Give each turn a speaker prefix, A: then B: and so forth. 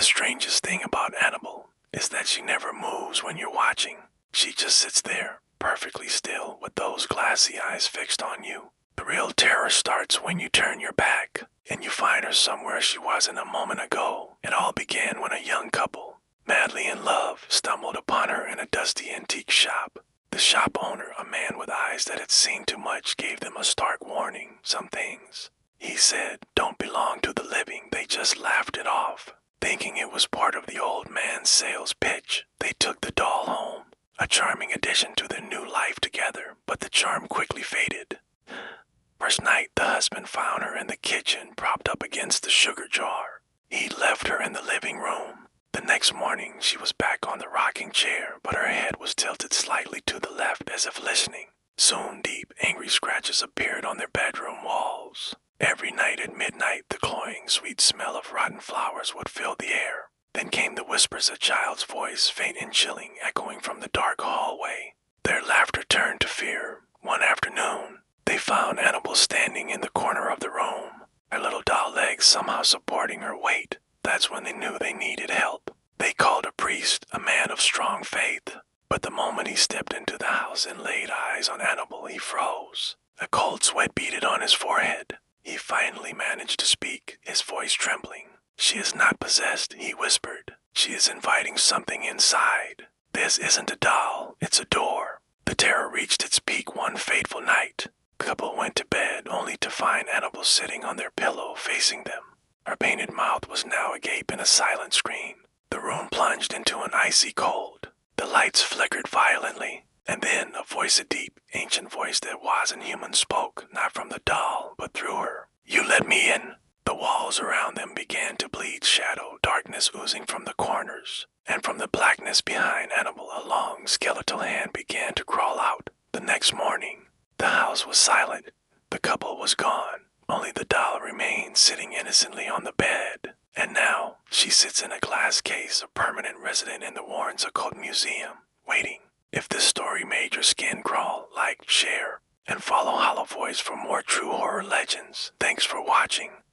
A: The strangest thing about Annabelle is that she never moves when you're watching. She just sits there, perfectly still, with those glassy eyes fixed on you. The real terror starts when you turn your back, and you find her somewhere she wasn't a moment ago. It all began when a young couple, madly in love, stumbled upon her in a dusty antique shop. The shop owner, a man with eyes that had seen too much, gave them a stark warning. Some things, he said, don't belong to the living. They just laughed it off, thinking it was part of the old man's sales pitch. They took the doll home, a charming addition to their new life together, but the charm quickly faded. First night, the husband found her in the kitchen, propped up against the sugar jar. He'd left her in the living room. The next morning, she was back on the rocking chair, but her head was tilted slightly to the left as if listening. Soon deep, angry scratches appeared on their bedroom walls. Every night at midnight, the cloying, sweet smell of rotten flowers would fill the air. Then came the whispers of a child's voice, faint and chilling, echoing from the dark hallway. Their laughter turned to fear. One afternoon, they found Annabelle standing in the corner of the room, her little doll legs somehow supporting her weight. That's when they knew they needed help. They called a priest, a man of strong faith. But the moment he stepped into the house and laid eyes on Annabelle, he froze. A cold sweat beaded on his forehead. He finally managed to speak, his voice trembling. "She is not possessed," he whispered. "She is inviting something inside. This isn't a doll, it's a door." The terror reached its peak one fateful night. The couple went to bed only to find Annabelle sitting on their pillow facing them. Her painted mouth was now agape in a silent scream. The room plunged into an icy cold. The lights flickered violently, and then a voice, a deep, ancient voice that wasn't human, spoke, not from the doll, but through her. "You let me in." The walls around them began to bleed shadow, darkness oozing from the corners, and from the blackness behind Annabelle a long skeletal hand began to crawl out. The next morning, the house was silent. The couple was gone. Only the doll remained sitting innocently on the bed. And now, she sits in a glass case, a permanent resident in the Warrens Occult Museum, waiting. If this story made your skin crawl, like, share, and follow Hollow Voice for more true horror legends. Thanks for watching.